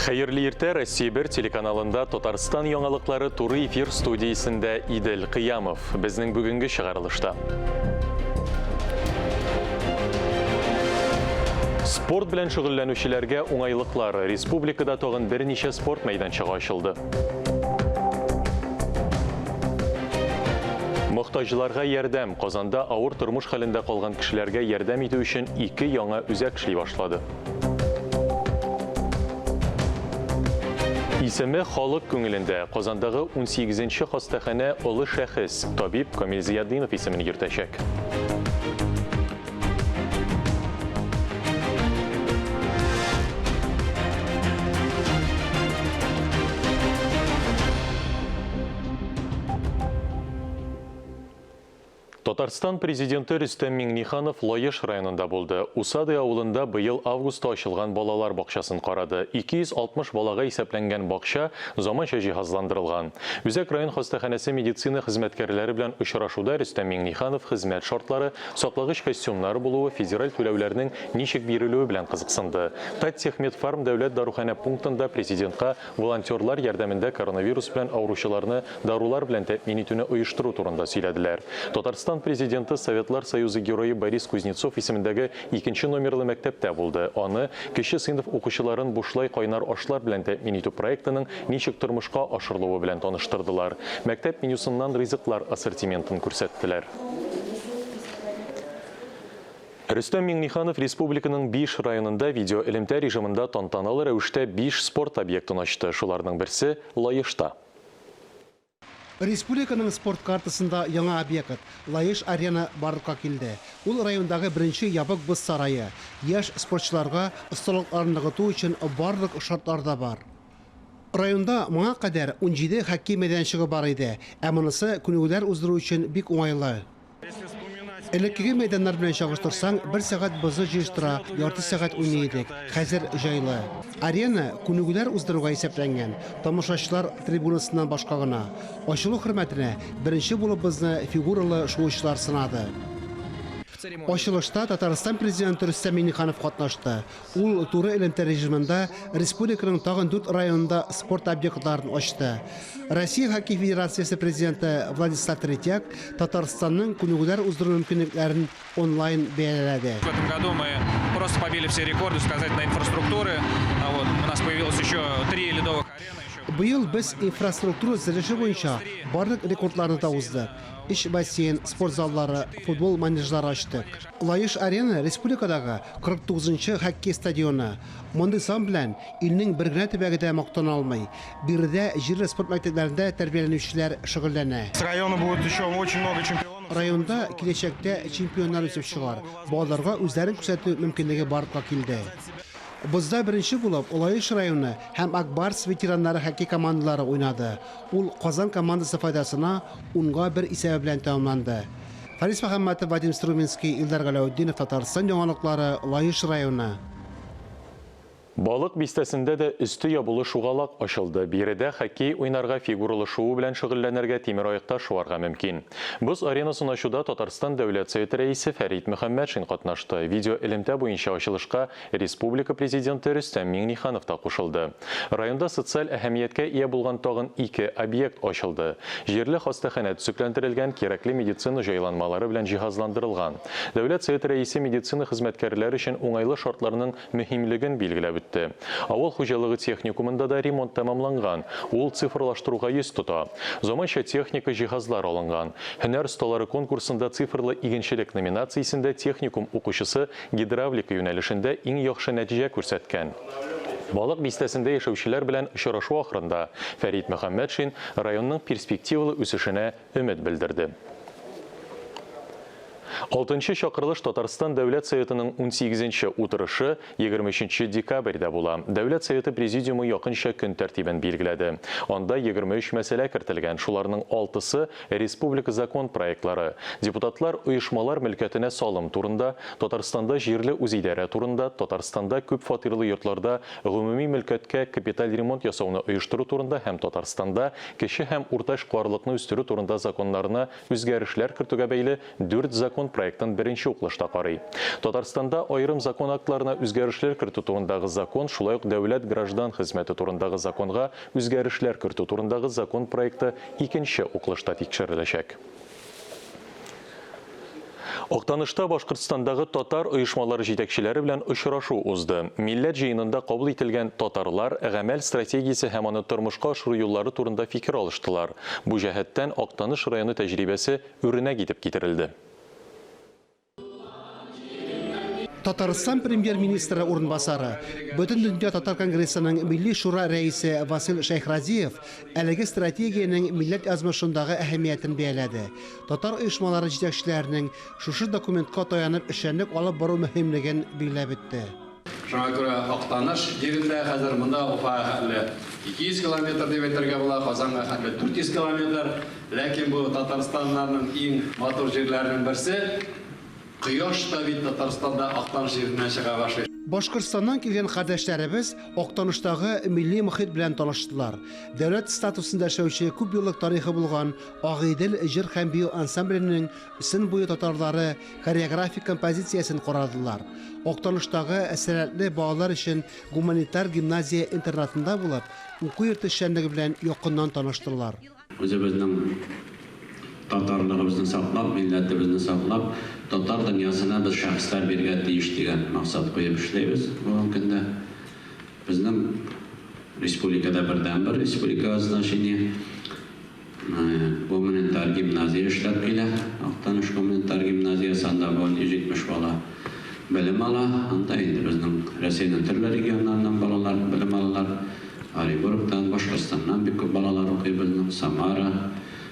Hayırlı irte Россия 1 телеканалында Татарстан яңалыклары туры эфир студиясында Идел Кыямов. Безнең бүгенге чыгарылышта. Спорт белән шөгыльләнүчеләргә уңайлыклар. Республикада тагын берничә спорт мәйданчыгы ачылды. Мохтаҗларга ярдәм. Казанда авыр тормыш хәлендә калган кешеләргә ярдәм итү өчен 2 яңа үзәк эшли башлады. Исеме халык күңелендә. Казандагы 18-нче хастаханә олы шәхес табиб Камил Зияддинов исемен йөртәчәк. Татарстан президенты Рөстәм Миңнеханов Лаеш районында булды. Усады авылында быел августта ачылган балалар бакчасын карады. 260 балага исәпләнгән бакча заманча җиһазландырылган. Үзәк район хастаханәсе медицина хезмәткәрләре белән очрашуда Рөстәм Миңнеханов хезмәт шартлары, саклагыч костюмнары булуы, федераль түләүләрнең ничек бирелүе белән кызыксынды. Татсехмедфарм дәүләт даруханә пунктында президентка волонтерлар ярдәмендә коронавирус белән авыручыларны дарулар белән тәэмин итүне оештыру турында сөйләделәр. Татарстан президенты Советлар Союзы геройы Борис Кузнецов исемендәге 2-нче номерлы мәктәптә булды. Аны кече сыйныф укучыларын бушлай кайнар ашлар белән тәэмин итү проектының ничек тормышка ашырылуы белән таныштырдылар. Мәктәп менюсыннан ризыклар ассортиментын күрсәттеләр. Рөстәм Миңнеханов республиканың 5 районында видео элемтә режимында тантаналы рәвештә 5 спорт объектын ачты. Шуларның берсе Лаешта. Республиканың спорт картасында яңа объект Лаеш арена барлыкка килде. Ул райондагы беренче ябык боз сарае. Яшь спортчыларга осталыкларын ныгыту өчен барлык шартлар да бар. Районда моңа кадәр 17 хоккей мәйданчыгы бар иде, ә монысы күнегүләр уздыру өчен бик уңайлы. Элеккеге мәйданнар белән чагыштырсаң, 1 сәгать бозы җыштыра, ярты сәгать уйный идек. Хәзер җайлы. Арена күнегүләр уздыруга исәпләнгән. Тамашачылар трибунасыннан башка гына. Ачылу хөрмәтенә беренче булып безне фигуралы шоучылар сынады. Ачылышта Татарстан президенты Рөстәм Миңнеханов катнашты. Ул туры элемтә режимында республиканың тагын 4 районында спорт объектларын ачты. Россия хоккей федерациясе президенты Владислав Третьяк Татарстанның күнегүләр уздыру мөмкинлекләрен онлайн бәяләде. В этом году мы просто побили все рекорды сказательной инфраструктуры. У нас появилось еще 3 ледовых арены. Быел без инфраструктура зелеше буенча барлык рекордларны да уздык. Иш бассейн, спорт заллары, футбол манежлары ачтык. Лаеш арена республикадагы 49-нчы хоккей стадионы. Мондый сан белән илнең бер генә төбәге дә мактана алмый. Биредә җирле спорт мәктәпләрендә тәрбияләнүчеләр шөгыльләнә. С района будет еще очень много чемпионов. Районда киләчәктә чемпионнар үсеп чыгар. Балаларга үзләрен күрсәтү мөмкинлеге барлыкка килде. Бозда беренче булып Лаеш районы һәм Акбарс ветераннары хоккей командалары уйнады. Ул Казан командасы файдасына 10-1 исәбе белән тәмамланды. Фарис Мөхәммәтов, Вадим Струминский, Илдар Галәүддинов, Татарстан яңалыклары, Лаеш районы. Балык бистәсендә дә өсте ябылы шугалак ачылды. Биредә хоккей уйнарга фигуралы шоу белән шөгыльләнергә тимер аякта шуарга мөмкин. Боз аренасын ачуда Татарстан дәүләт советы рәисе Фәрит Мөхәммәтшин катнашты. Видео элемтә буенча ачылышка республика президенты Рөстәм Миңнеханов та кушылды. Районда социаль әһәмияткә ия булган тагын 2 объект ачылды. Җирле хастаханә төзекләндерелгән, кирәкле медицина җайланмалары белән җиһазландырылган. Дәүләт советы рәисе медицина хезмәткәрләре өчен уңайлы шартларның мөһимлеген билгеләп Авыл хуҗалыгы техникумында да ремонт тәмамланган. Ул цифрлаштыруга йөз тота. Заманча техника җиһазлар алынган. Һөнәр осталары конкурсында цифрлы игенчелек номинациясендә техникум укучысы гидравлика юнәлешендә иң яхшы нәтиҗә күрсәткән. Балык бистәсендә яшәүчеләр белән очрашу ахырында Фәрит Мөхәммәтшин районның перспективалы үсешенә өмет белдерде. 6-нчы чакырылыш Татарстан Дәүләт Советының 18-нче утырышы 23 декабрьдә була. Дәүләт Советы президиумы якынча көн тәртибен билгеләде. Анда 23 мәсьәлә кертелгән. Шуларның 6-сы республика закон проектлары. Депутатлар оешмалар мөлкәтенә салым турында, Татарстанда җирле үзидарә турында, Татарстанда күп фатирлы йортларда гомуми мөлкәткә капиталь ремонт ясауны оештыру турында һәм Татарстанда кече һәм урта эшкуарлыкны үстерү турында законнарына үзгәрешләр кертүгә бәйле 4 закон закон проектын беренче укылышта карый. Татарстанда айрым закон актларына үзгәрешләр кертү турындагы закон, шулай ук дәүләт граждан хезмәте турындагы законга үзгәрешләр кертү турындагы закон проекты икенче укылышта тикшереләчәк. Октанышта Башкортстандагы татар оешмалары җитәкчеләре белән очрашу узды. Милләт җыенында кабул ителгән татарлар гамәл стратегиясе һәм аны тормышка ашыру юллары турында фикер алыштылар. Бу җәһәттән Октаныш районы тәҗрибәсе үрнәк итеп китерелде. Татарстан премьер-министры урынбасары, Бөтен дөнья татар конгрессының милли шура рәисе Васил Шайхразиев әлеге стратегияның милләт язмышындагы әһәмиятен бәяләде. Татар оешмалары җитәкчеләренең шушы документка таянып эшчәнлек алып бару мөһимлеген билгеләп үтте. Шуңа күрә Актаныш җирендә хәзер монда Уфага хәтле 200 километр дип әйтергә була, Казанга хәтле 400 километр, ләкин бу Татарстанның иң матур җирләренең берсе. Кояш та бит Татарстанда Актаныш җиреннән чыга башлый. Башкортстаннан килгән кардәшләребез Октаныштагы милли мөхит белән таныштылар. Дәүләт статусында яшәүче күп еллык тарихы булган Агыйдел җыр һәм бию ансамбленең сөн буе татарлары хореографик композициясен карадылар. Октаныштагы әсәрле балалар өчен гуманитар гимназия интернатында булып, уку йорты эшчәнлеге белән якыннан таныштылар. Үзебезнең татарлыгыбызны саклап, милләтебезне саклап, татар дөньясына без шәхесләр биргә тиеш дигән максат куеп эшләйбез. Бу көндә безнең республикада бердәнбер республика значение гуманитар гимназия эшләп килә. Актаныш гуманитар гимназиясында 70 бала белем ала. Анда инде безнең Россиянең төрле регионнарыннан балалар белем алалар. Оренбургтан, Башкортстаннан бик күп балалар укый безнең Самара,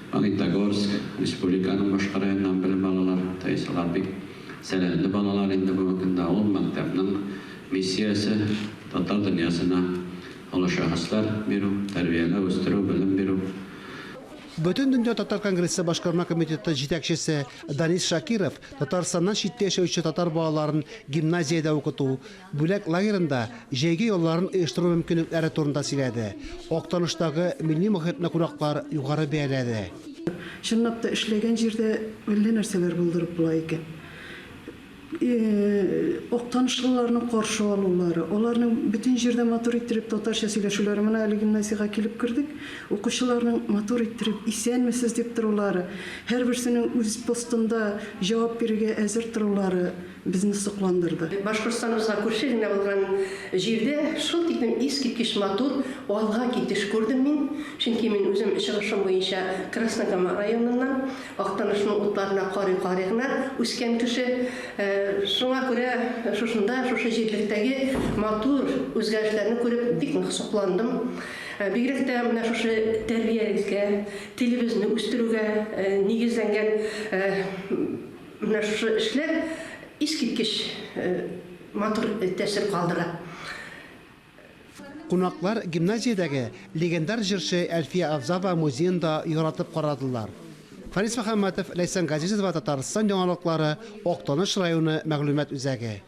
Магнитогорск, республиканың башка районнан белем алалар, тайсалар бик сәләтле балалар инде бу көндә ул мәктәпнең миссиясе татар дөньясына олы шәхесләр бирү, тәрбияләү, үстерү, белем бирү. Бөтен дөнья татар конгрессы башкарма комитеты җитәкчесе Данис Шакиров Татарстаннан читтә яшәүче татар балаларын гимназиядә укыту, бүләк лагерында җәйге юлларын оештыру мөмкинлекләре турында сөйләде. Октаныштагы милли мөхитне кунаклар югары бәяләде. Чынлап та эшләгән җирдә милли нәрсәләр булдырып була икән. Октанышлыларның каршы алулары, аларның бөтен җирдә матур иттереп татарча сөйләшүләре, менә әле гимназиягә килеп кердек, укучыларның матур иттереп исәнмесез дип торулары, һәрберсенең үз постында җавап бирергә әзер торулары безне сокландырды. Башкортстаныбызга күрше генә булган җирдә шул тиклем искиткеч матур алга китеш күрдем мин. Чөнки мин үзем чыгышым буенча Краснокама районыннан Актанышның утларына карый-карыгына үскән кеше. Шуңа күрә шушында, шушы җирлектәге матур үзгәрешләрне күреп бик нык сокландым. Бигрәк тә менә шушы тәрбияләргә, телебезне үстерүгә нигезләнгән менә шушы эшләр искиткеч матур тәэсир калдыра. Кунаклар гимназиядәге легендар җырчы Әлфия Авзава музеенда яратып карадылар. Фарис Мөхәммәтов, Ләйсән Газизов, Татарстан яңалыклары, Октаныш районы мәгълүмат үзәге.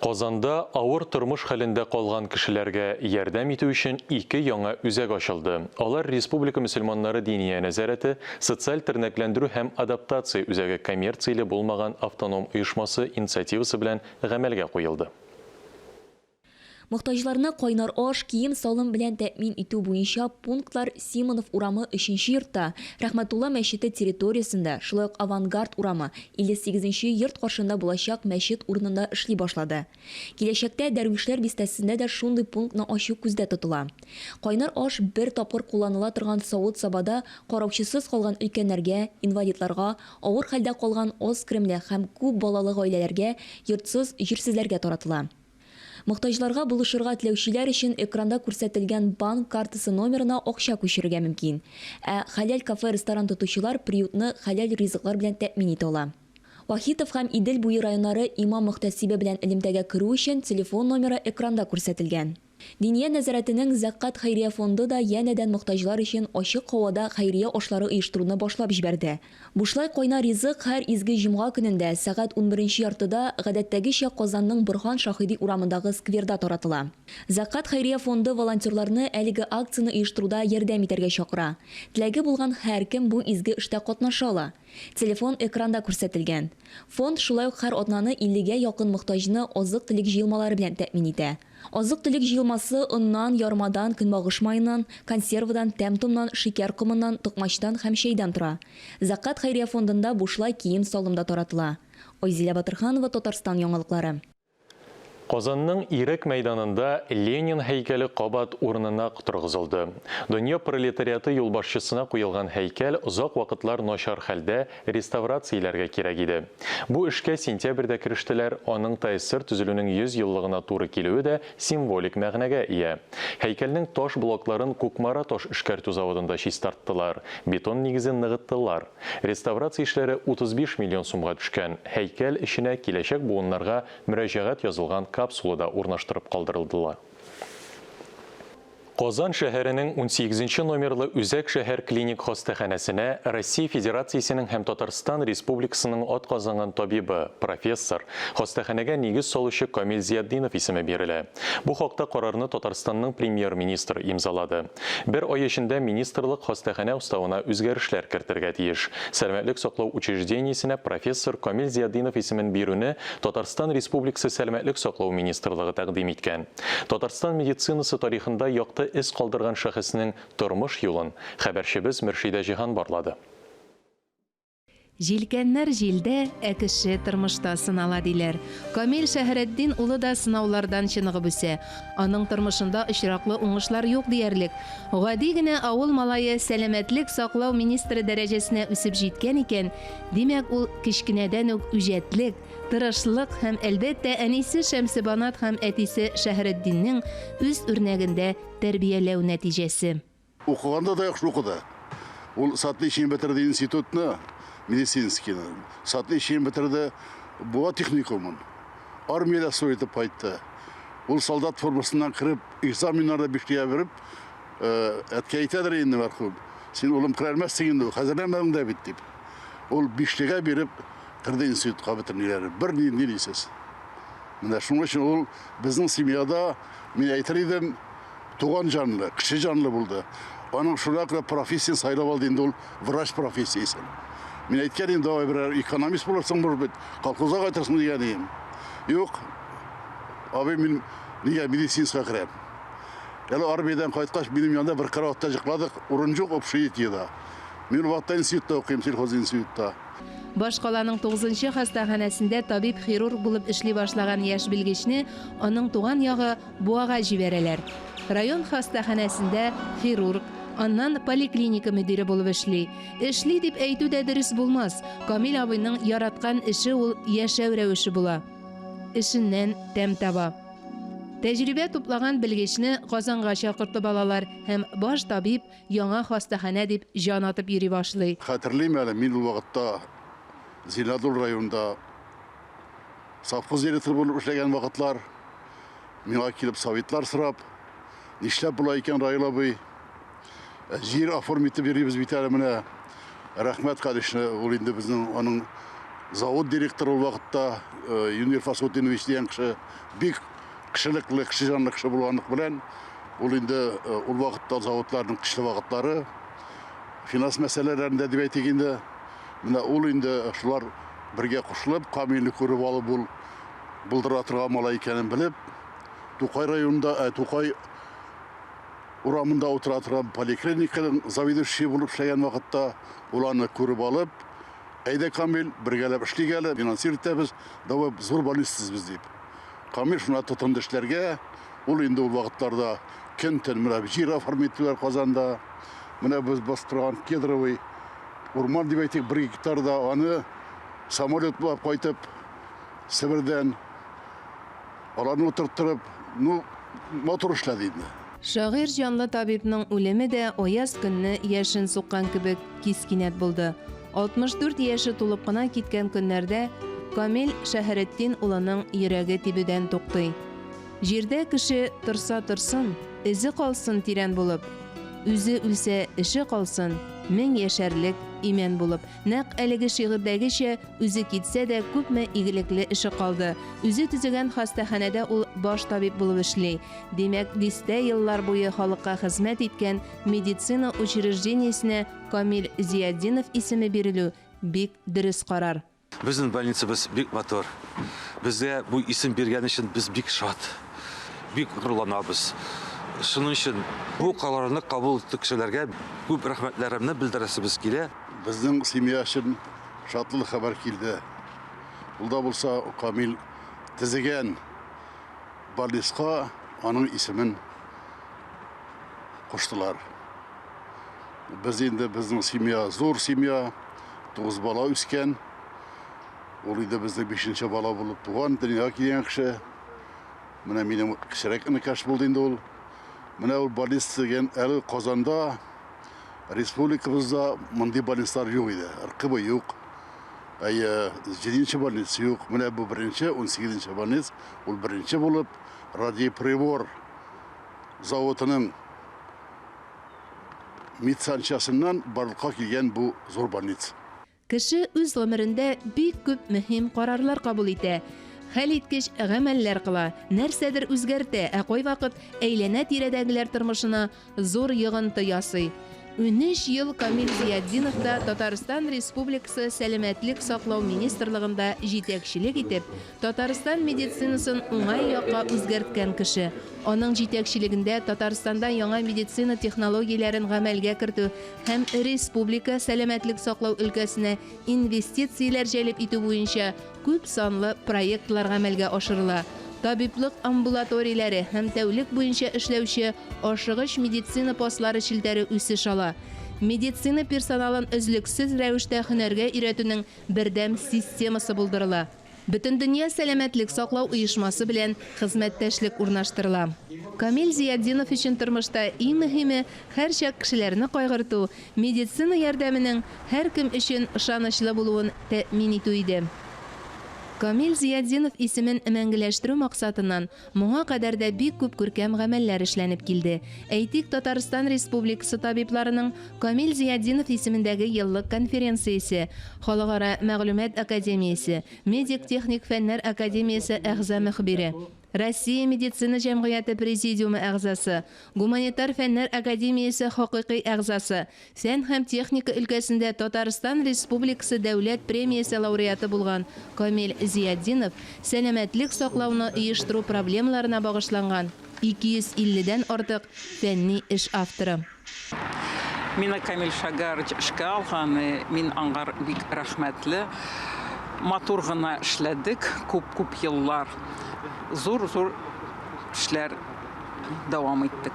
Казанда авыр тормыш хәлендә калган кешеләргә ярдәм итү өчен 2 яңа үзәк ачылды. Алар Республика мөселманнары дини нәзарәте, социаль тернәкләндерү һәм адаптация үзәге коммерцияле булмаган автоном оешмасы инициативасы белән гамәлгә куелды. Мохтаҗларына кайнар аш, кием салым белән тәэмин итү буенча пунктлар Симонов урамы 3-нче йортта, Рәхмәтулла мәчете территориясендә, шулай ук Авангард урамы 58-нче йорт каршында булачак мәчет урынында эшли башлады. Киләчәктә Дәрвишләр бистәсендә дә шундый пунктны ачу күздә тотыла. Кайнар аш бер тапкыр кулланыла торган савыт-сабада караучысыз калган өлкәннәргә, инвалидларга, авыр хәлдә калган аз кремле һәм күп балалы гаиләләргә, йортсыз, җирсезләргә таратыла. Мохтаҗларга булышырга теләүчеләр өчен экранда күрсәтелгән банк картасы номерына акча күчерергә мөмкин. Хәләл кафе-ресторан тотучылар приютны хәләл ризыклар белән тәэмин итә ала. Вахитов һәм Идел буе районнары имам мөхтәсибе белән элемтәгә керү өчен телефон номеры экранда күрсәтелгән. Диния нәзаратының Зәккат хәйрия фонды да янәдән мохтаҗлар өчен ачык һавада хәйрия ашлары оештыруны башлап җибәрде. Бушлай кайнар ризык һәр изге җомга көнендә сәгать 11 яртыда гадәттәгечә Казанның Борһан Шаһиди урамындагы скверда таратыла. Зәккат хәйрия фонды волонтерларны әлеге акцияны оештыруда ярдәм итәргә чакыра. Теләге булган һәркем бу изге эштә катнаша ала. Телефон экранда күрсәтелгән. Фонд шулай ук һәр атнаны 50-гә якын мохтаҗны азык-төлек җыелмалары белән тәэмин итә. Азык-төлек җыелмасы оннан, ярмадан, көнбагыш маеннан, консервадан, тәм-томнан, шикәр комыннан, токмачтан һәм чәйдән тора. Зәккат хәйрия фондында бушлай кием салымда таратыла. Айзилә Батырханова, Татарстан яңалыклары. Казанның Ирек мәйданында Ленин һәйкәле кабат урынына торгызылды. Дөнья пролетариаты юлбашчысына куелган һәйкәл озак вакытлар начар хәлдә реставрацияләргә кирәк иде. Бу эшкә сентябрьдә кирештеләр, аның ТССР төзелүнең 100 еллыгына туры килүе дә символик мәгънәгә ия. Һәйкәлнең таш блокларын Кукмара таш эшкәртү заводында чистарттылар, бетон нигезен ныгыттылар. Реставрация эшләре 35 миллион сумга төшкән. Һәйкәл эченә киләчәк буыннарга мөрәҗәгать язылган капсулада урнаштырып калдырылдылар. Казан шәһәренең 18 номерлы Үзәк шәһәр клиник хастаханәсенә Россия Федерациясенең һәм Татарстан Республикасының атказанган табибы, профессор, хастаханәгә нигез салучы Камил Зиятдинов исеме бирелә. Бу хакта карарны Татарстанның премьер-министры имзалады. Бер ай эчендә министрлык хастаханә уставына үзгәрешләр кертергә тиеш. Сәламәтлек саклау учреждениесенә профессор Камил Зиятдинов исемен бирүне Татарстан Республикасы Сәламәтлек саклау министрлыгы тәкъдим иткән. Татарстан медицинасы тарихында якты эз калдырган шәхеснең тормыш юлын хәбәрчебез Мөршидә Җиһан барлады. Җилкәннәр җилдә, ә кеше тормышта сынала диләр. Камил Шәһәрәддин улы да сынаулардан чыныгып үсә. Аның тормышында очраклы уңышлар юк диярлек. Гади генә авыл малае сәламәтлек саклау министры дәрәҗәсенә үсеп җиткән икән. Димәк, ул кичкенәдән үк үҗәтлек, тырышлык һәм әлбәттә әнисе Шәмсебанат һәм әтисе Шәһәрәддиннең үз үрнәгендә тәрбияләү нәтиҗәсе. Укыганда да яхшы укыды. Ул сатлычын бетерде институтны, медицинский. Сатлычын бетерде буа техникумын. Армияда сойтып кайтты. Ул солдат формасыннан кирип, экзаменнарда биштия берип, әткәйтәдер инде мәрхүм. Син улым кирәлмәссең инде, хәзерләнмәдең дә бит дип. Ул биштигә биреп, кирде институтка бетернеләр. Бер ни дисез. Менә шуның өчен ул безнең семьяда, мин әйтер идем, туган жанлы, кеше жанлы булды. Аның шулай профессия сайлап алды инде ул врач профессиясын. Мин әйткән инде, бер экономист булырсың бит, колхозга кайтырсың дигән идем. Юк. Абый мин нигә медицинска керәм. Әле армиядан кайткач минем янда бер караватта җыкладык, урын юк общежитиедә. Мин вакытта институтта укыйм, сельхоз институтта. Башкаланың 9-нчы хастаханәсендә табиб-хирург булып эшли башлаган яшь белгечне аның туган ягы Буага җибәрәләр. Район хастаханәсендә хирург, аннан поликлиника мөдире булып эшли. Эшли дип әйтү дә дөрес булмас. Камил абыйның яраткан эше ул яшәү рәвеше була. Эшеннән тәм таба. Тәҗрибә туплаган белгечне Казанга чакыртып алалар һәм баш табиб яңа хастаханә дип җан атып йөри башлый. Хәтерлим әле, мин ул вакытта Зинадул районында совхоз директоры булып эшләгән вакытлар, миңа килеп советлар сорап, нишләп була икән Раил абый? Җир оформить итеп йөрибез бит әле менә. Рәхмәт кадешне, ул инде безнең аның завод директоры ул вакытта Юнир Фасхутдинович дигән кеше, бик кешелекле, кеше жанлы кеше булганлык белән, ул инде ул вакытта заводларның кышлы вакытлары, финанс мәсьәләләрендә дип әйтик инде, менә ул инде шулар бергә кушылып, Камилне күреп алып булдыра торган малай икәнен белеп, Тукай районында, Тукай урамында утыра торган поликлиниканың заведующий булып эшләгән вакытта ул аны күреп алып, әйдә Камил, бергәләп эшлик әле, финансировать итәбез, давай зур больницабыз дип. Камил шуна тотынды эшләргә, ул инде ул вакытларда кентен менә җир оформить итәләр Казанда. Менә без бастырган Кедровый урман дип әйтик, 1 гектарда аны самолет булып кайтып Себердән аларны утыртып, мотор эшләде инде. Шагыйрь җанлы табибның үлеме дә аяз көнне яшен суккан кебек кискинәт булды. 64 яше тулып кына киткән көннәрдә Камил Шәһәрәддин улының йөрәге тибүдән туктый. Җирдә кеше торса торсын, изе калсын тирән булып. Үзе үлсә, эше калсын, 1000 яшәрлек имән булып. Нәкъ әлеге шигырьдәгечә, үзе китсә дә күпме игелекле эше калды. Үзе төзегән хастаханәдә ул баш табиб булып эшли. Димәк, 10 еллар буе халыкка хезмәт иткән медицина учреждениесенә Камил Зияддинов исеме бирелү бик дөрес карар. Безнең больницабыз бик матур. Безгә бу исем биргән өчен без бик шат. Бик горурланабыз. Шуның өчен бу карарны кабул иткән кешеләргә күп рәхмәтләремне белдерәсебез килә. Безнең семья өчен шатлык хәбәр килде. Ул да булса Камил төзегән больницага аның исемен куштылар. Без инде безнең семья зур семья, 9 бала үскән. Ул иде безнең 5нче бала булып туган, дөньяга килгән кеше. Менә минем кечерәк инекаш булды инде ул. Менә ул больница дигән әле Казанда, республикабызда мондый больницалар юк иде. РКБ юк. 7нче больница юк. Менә бу 1нче, 18нче больница. Ул 1нче булып радиоприбор заводының медсанчасыннан барлыкка килгән бу зур больница. Кеше үз гомерендә бик күп мөһим карарлар кабул итә. Хәл иткеч гамәлләр кыла, нәрсәдер үзгәртә, ә кайвакыт әйләнә тирәдәгеләр тормышына зур йогынты ясый. 13 ел Камил Зияддинов да Татарстан Республикасы Сәламәтлек саклау министрлыгында җитәкчелек итеп, Татарстан медицинасын уңай якка үзгәрткән кеше. Аның җитәкчелегендә Татарстанда яңа медицина технологияләрен гамәлгә кертү һәм республика сәламәтлек саклау өлкәсенә инвестицияләр җәлеп итү буенча күп санлы проектлар гамәлгә ашырыла. Табиблык амбулаторияләре һәм тәүлек буенча эшләүче ашыгыч медицина постлары челтәре үсеш ала. Медицина персоналын өзлексез рәвештә һөнәргә өйрәтүнең бердәм системасы булдырыла. Бөтен дөнья сәламәтлек саклау оешмасы белән хезмәттәшлек урнаштырыла. Камил Зияддинов өчен тормышта иң мөһиме һәр чак кешеләрне кайгырту, медицина ярдәменең һәркем өчен ышанычлы булуын тәэмин итү иде. Камил Зияддинов исемен мәңгеләштерү максатыннан моңа кадәр дә бик күп күркәм гамәлләр эшләнеп килде. Әйтик, Татарстан Республикасы табибларының Камил Зияддинов исемендәге еллык конференциясе, Халыкара мәгълүмат академиясе, Медик-техник фәннәр академиясе әгъза мөхбире, Россия медицина җәмгыяте президиумы әгъзасы, Гуманитар фәннәр академиясе хакыйкый әгъзасы, фән һәм техника өлкәсендә Татарстан Республикасы дәүләт премиясе лауреаты булган Камил Зияддинов сәламәтлек саклауны оештыру проблемаларына багышланган 250дән артык фәнни эш авторы. Мин Камил Шагарович эшкә алган, мин аңар бик рәхмәтле. Матур гына эшләдек, күп еллар. Зур эшләр дәвам иттек.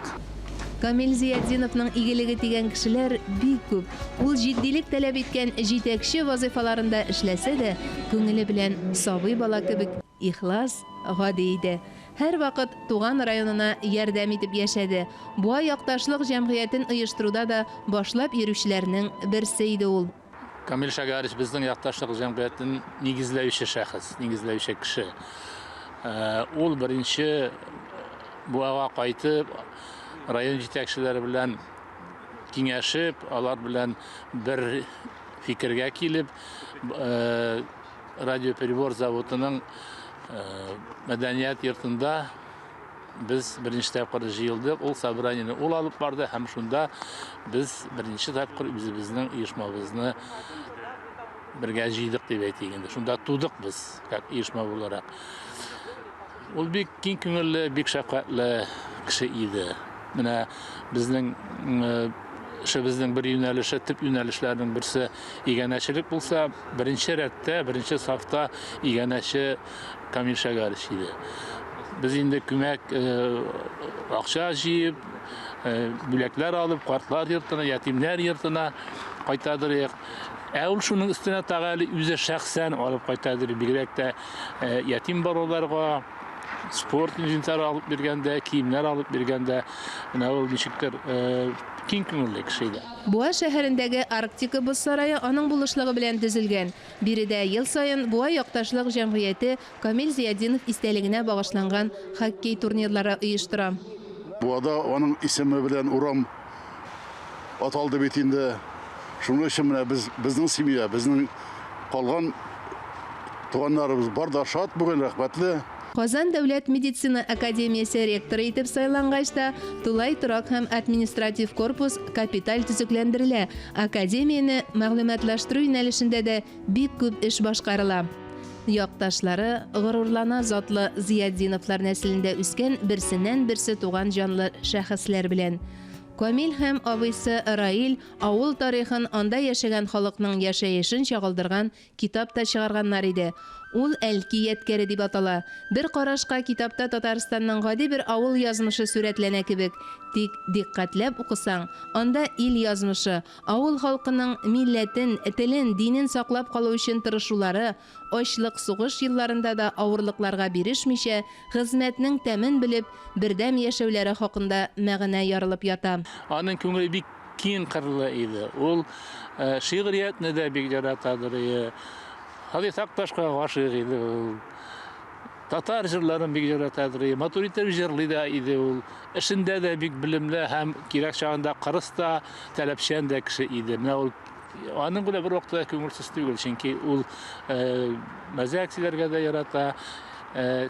Камил Зияддиновның игелеге тигән кешеләр бик күп. Ул җитдилек таләп иткән җитәкче вазифаларында эшләсә дә, күңеле белән сабый бала кебек ихлас, гади иде. Һәр вакыт туган районына ярдәм итеп яшәде. Буа якташлык җәмгыятен оештыруда да башлап йөрүчеләрнең берсе иде ул. Камил Шагарович безнең якташлык җәмгыятен нигезләүче шәхес, нигезләүче кеше. Ул беренче буага кайтып, район җитәкчеләре белән киңәшеп, алар белән бер фикергә килеп, радиоприбор заводының мәдәният йортында без беренче тапкыр җыелдык. Ул собраниене ул алып барды һәм шунда без беренче тапкыр үзебезнең оешмабызны бергә җыйдык дип әйтик инде. Шунда тудык без, как оешма буларак. Ул бик киң күңелле, бик шәфкатьле кеше иде. Менә безнең эшебезнең бер юнәлеше, төп юнәлешләрнең берсе игәнәчелек булса, беренче рәттә, беренче сафта игәнәче Камил Шагарович иде. Без инде күмәк акча җыеп, бүләкләр алып, картлар йортына, ятимнәр йортына кайтадырык. Ул шуның өстенә тагы үзе шәхсән алып кайтадыр, бигрәк тә ятим балаларга спорт инвентарь алып биргәндә, киемнәр алып биргәндә, менә ул ничектер киң күңелле кеше иде. Буа шәһәрендәге Арктика боз сарае аның булышлыгы белән төзелгән. Биредә ел сайын Буа якташлык җәмгыяте Камил Зияддинов истәлегенә багышланган хоккей турнирлары оештыра. Буада аның исеме белән урам аталды бит инде. Шуның өчен менә безнең семья, безнең калган туганнарыбыз бар да шат бүген, рәхмәтле. Казан дәүләт медицина академиясе ректоры итеп сайлангач та тулай торак һәм административ корпус капиталь төзекләндерелә. Академияне мәгълүматлаштыру юнәлешендә дә бик күп эш башкарыла. Якташлары горурлана затлы Зияддиновлар нәселендә үскән берсеннән-берсе туган җанлы шәхесләр белән. Камил һәм абыйсы Раил авыл тарихын, анда яшәгән халыкның яшәешен чагылдырган китап та чыгарганнар иде. Ул Әлки ядкәре дип атала. Бер карашка китапта Татарстанның гади бер авыл язмышы сурәтләнә кебек. Тик диккатләп укысаң, анда ил язмышы, авыл халкының милләтен, телен, динен саклап калу өчен тырышулары, ачлык, сугыш елларында да авырлыкларга бирешмичә, хезмәтнең тәмен белеп, бердәм яшәүләре хакында мәгънә ярылып ята. Аның күңеле бик киң кырлы иде. Ул шигъриятне дә бик яратадыр. Хәле Такташка гашык иде ул. Татар җырларын бик яратадыр. Матуритә җырлый да иде ул. Эшендә дә бик белемле һәм кирәк чагында кырыс та, таләпчән дә кеше иде. Менә ул аның белән бер вакытта күңелсез түгел, чөнки ул мәзәк сөйләргә дә ярата.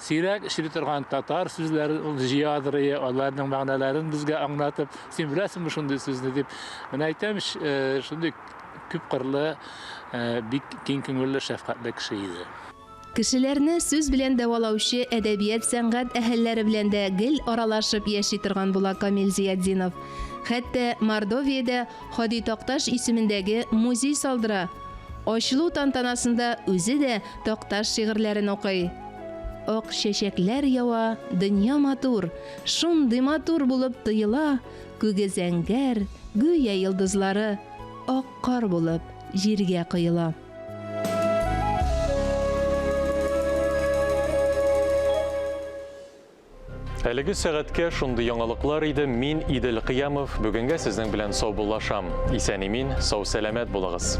Сирәк эшли торган татар сүзләрен ул җыядыр, аларның мәгънәләрен безгә аңлатып, син беләсеңме шундый сүзне дип. Менә әйтәм, шундый күп кырлы, бик киң күңелле, шәфкатьле кеше иде. Кешеләрне сүз белән дәвалаучы әдәбият сәнгать әһелләре белән дә гел аралашып яши торган була Камил Зияддинов. Хәтта Мордовиядә Хади Такташ исемендәге музей салдыра. Ачылу тантанасында үзе дә Такташ шигырьләрен укый. Ак чәчәкләр ява, дөнья матур, шундый матур булып тоела, күге зәңгәр, гүя йолдызлары, ак кар булып җиргә коела. Әлеге сәгатькә шундый яңалыклар иде. Мин Идел Кыямов. Бүгенгә сезнең белән сау булашам. Исән-имин, сау-сәламәт булыгыз.